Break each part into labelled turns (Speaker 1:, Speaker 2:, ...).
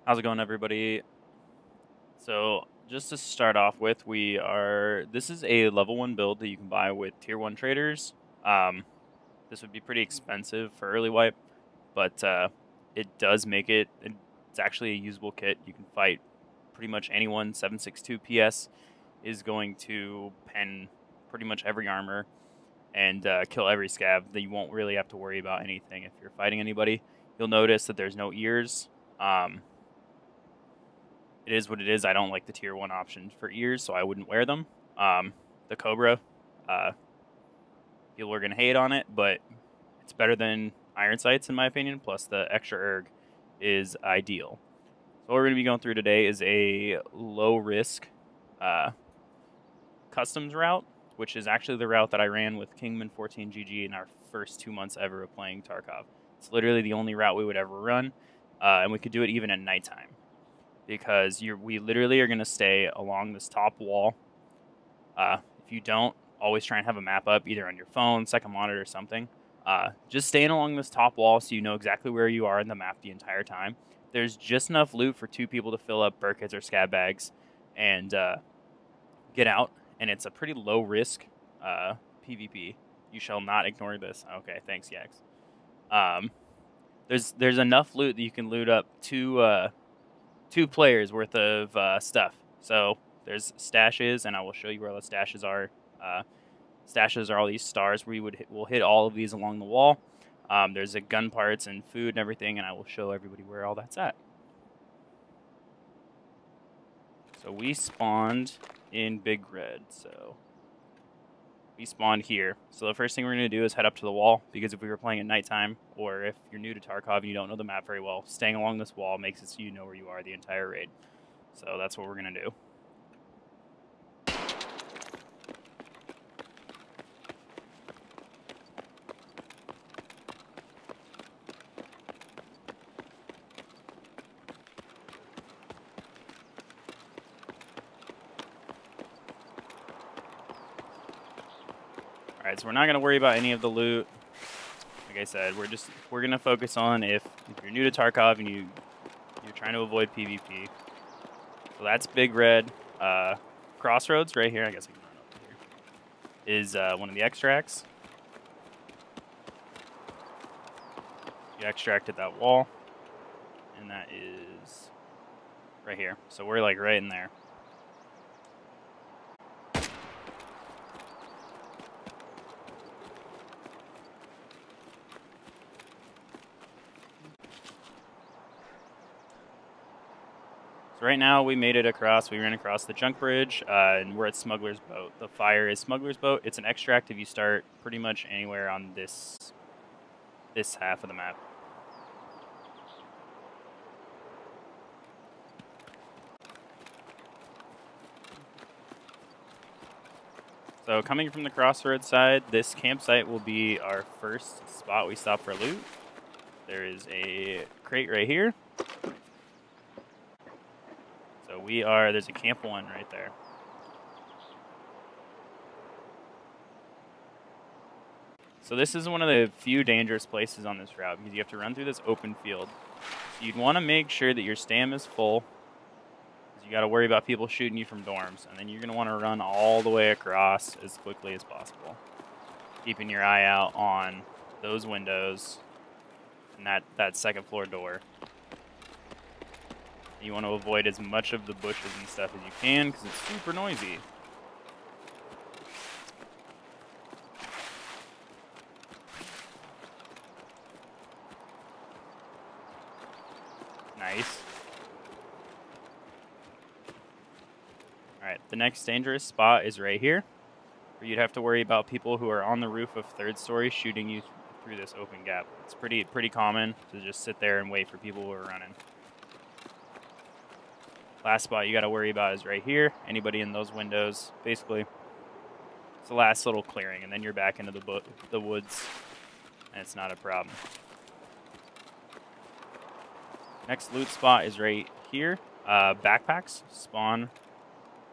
Speaker 1: How's it going, everybody? So, just to start off with, this is a level 1 build that you can buy with tier 1 traders. This would be pretty expensive for early wipe, but it does make it's actually a usable kit. You can fight pretty much anyone. 762 PS is going to pen pretty much every armor and kill every scav. That you won't really have to worry about anything if you're fighting anybody. You'll notice that there's no ears. It is what it is. I don't like the tier 1 option for ears, so I wouldn't wear them. The Cobra, people are going to hate on it, but it's better than iron sights in my opinion, plus the extra erg is ideal. So what we're going to be going through today is a low-risk customs route, which is actually the route that I ran with Kingman 14 GG in our first 2 months ever of playing Tarkov. It's literally the only route we would ever run, and we could do it even at nighttime. Because we literally are going to stay along this top wall. If you don't, always try and have a map up, either on your phone, second monitor, or something. Just staying along this top wall so you know exactly where you are in the map the entire time. There's just enough loot for 2 people to fill up Burkheads or Scab bags and get out. And it's a pretty low risk PvP. You shall not ignore this. Okay, thanks, Yax. There's enough loot that you can loot up 2 players worth of stuff. So there's stashes, and I will show you where the stashes are. Stashes are all these stars. We'll hit all of these along the wall. There's a gun parts and food and everything, and I will show everybody where all that's at. So we spawned in Big Red. So we spawned here. So the first thing we're going to do is head up to the wall, because if we were playing at nighttime, or if you're new to Tarkov and you don't know the map very well, staying along this wall makes it so you know where you are the entire raid. So that's what we're going to do. Alright, so we're not going to worry about any of the loot. Like I said, we're going to focus on if you're new to Tarkov and you're trying to avoid PvP. So that's Big Red. Crossroads right here, I guess I can run over here, is one of the extracts. You extract at that wall, and that is right here. So we're like right in there. So right now we made it across. We ran across the junk bridge, and we're at Smuggler's Boat. The fire is Smuggler's Boat. It's an extract if you start pretty much anywhere on this half of the map. So coming from the crossroads side, this campsite will be our first spot we stop for loot. There is a crate right here. So there's a camp 1 right there. So this is one of the few dangerous places on this route, because you have to run through this open field. So you'd want to make sure that your stam is full, because you got to worry about people shooting you from dorms. And then you're going to want to run all the way across as quickly as possible, keeping your eye out on those windows and that second floor door. You want to avoid as much of the bushes and stuff as you can, because it's super noisy. Nice. Alright, the next dangerous spot is right here, where you'd have to worry about people who are on the roof of 3rd story shooting you through this open gap. It's pretty common to just sit there and wait for people who are running. Last spot you got to worry about is right here. Anybody in those windows, basically, it's the last little clearing, and then you're back into the woods, and it's not a problem. Next loot spot is right here. Backpacks spawn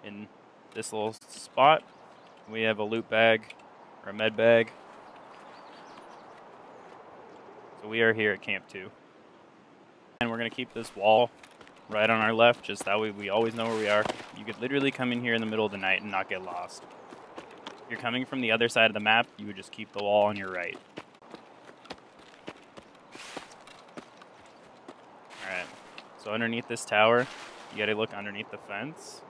Speaker 1: in this little spot. We have a loot bag, or a med bag. So we are here at Camp 2. And we're going to keep this wall right on our left, just that way we always know where we are. You could literally come in here in the middle of the night and not get lost. If you're coming from the other side of the map, you would just keep the wall on your right. Alright, so underneath this tower, you gotta look underneath the fence.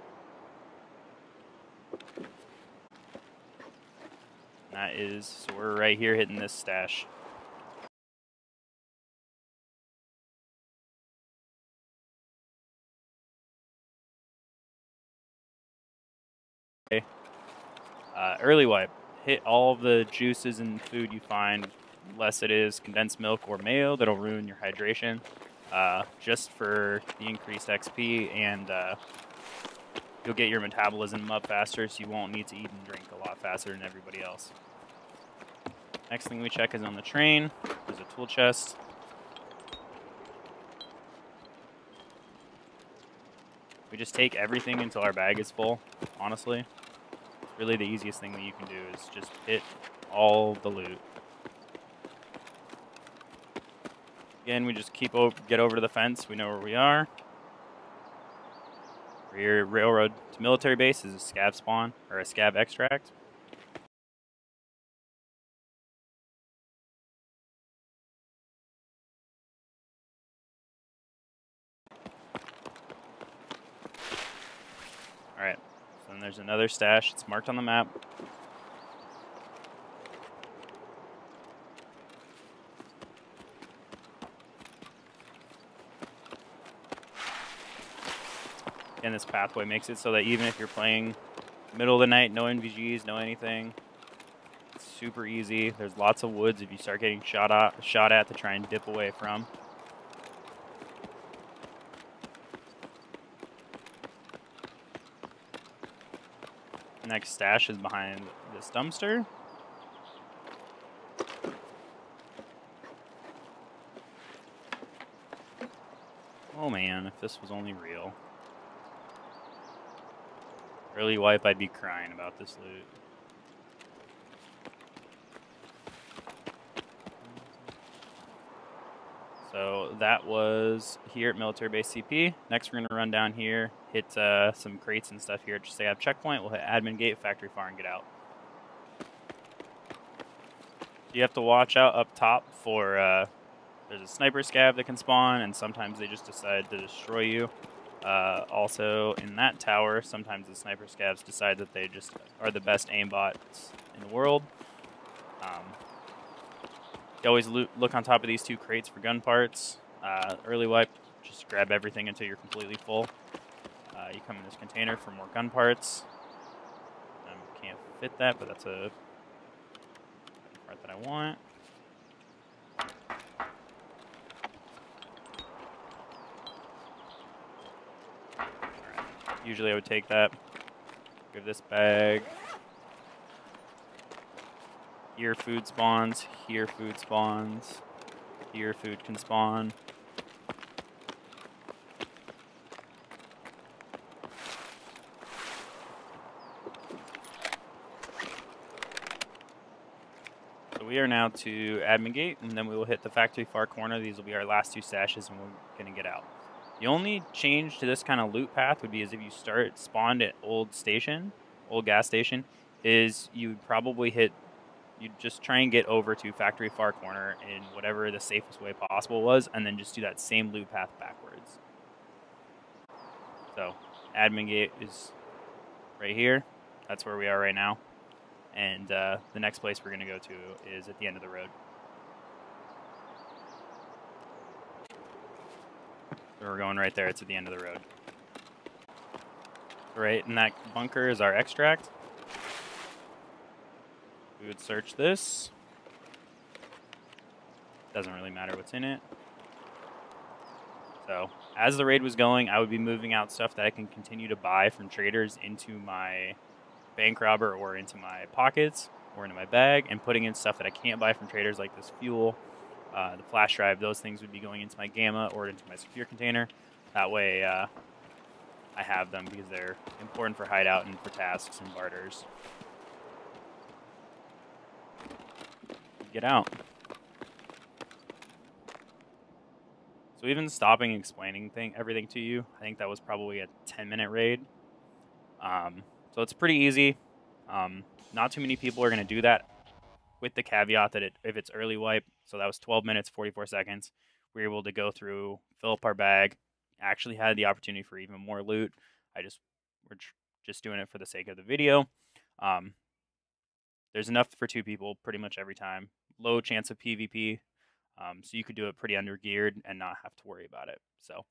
Speaker 1: And that is, so we're right here hitting this stash. Okay. Early wipe. Hit all of the juices and food you find, unless it is condensed milk or mayo, that'll ruin your hydration. Just for the increased XP, and you'll get your metabolism up faster, so you won't need to eat and drink a lot faster than everybody else. Next thing we check is on the train. There's a tool chest. We just take everything until our bag is full, honestly. Really the easiest thing that you can do is just hit all the loot. Again, we just get over to the fence. We know where we are. Rear railroad to military base is a scab spawn, or a scab extract. Alright, so then there's another stash. It's marked on the map. And this pathway makes it so that even if you're playing middle of the night, no NVGs, no anything, it's super easy. There's lots of woods if you start getting shot at to try and dip away from. Next stash is behind this dumpster. Oh man, if this was only real. Early wipe, I'd be crying about this loot. So that was here at Military Base CP. Next, we're going to run down here, hit some crates and stuff here. Just say I have checkpoint. We'll hit admin gate, factory far, and get out. You have to watch out up top for there's a sniper scab that can spawn, and sometimes they just decide to destroy you. Also, in that tower, sometimes the sniper scabs decide that they just are the best aimbots in the world. You always look on top of these two crates for gun parts. Early wipe, just grab everything until you're completely full. You come in this container for more gun parts. Can't fit that, but that's a part that I want. Alright. Usually I would take that, give this bag. Here food spawns, here food spawns, here food can spawn. So we are now to admin gate, and then we will hit the factory far corner. These will be our last two stashes, and we're going to get out. The only change to this kind of loot path would be as if you spawned at old gas station, is you would probably you'd just try and get over to factory far corner in whatever the safest way possible was, and then just do that same loop path backwards. So, admin gate is right here. That's where we are right now. And the next place we're going to go to is at the end of the road. So we're going right there. It's at the end of the road. Right in that bunker is our extract. We would search this. Doesn't really matter what's in it. So, as the raid was going, I would be moving out stuff that I can continue to buy from traders into my bank robber or into my pockets or into my bag, and putting in stuff that I can't buy from traders like this fuel, the flash drive. Those things would be going into my gamma or into my secure container. That way I have them because they're important for hideout and for tasks and barters. Get out. So even stopping and explaining everything to you, I think that was probably a 10-minute raid. So it's pretty easy. Not too many people are going to do that, with the caveat that if it's early wipe, so that was 12 minutes, 44 seconds, we were able to go through, fill up our bag, actually had the opportunity for even more loot. We're just doing it for the sake of the video. There's enough for 2 people pretty much every time. Low chance of PvP, so you could do it pretty under geared and not have to worry about it. So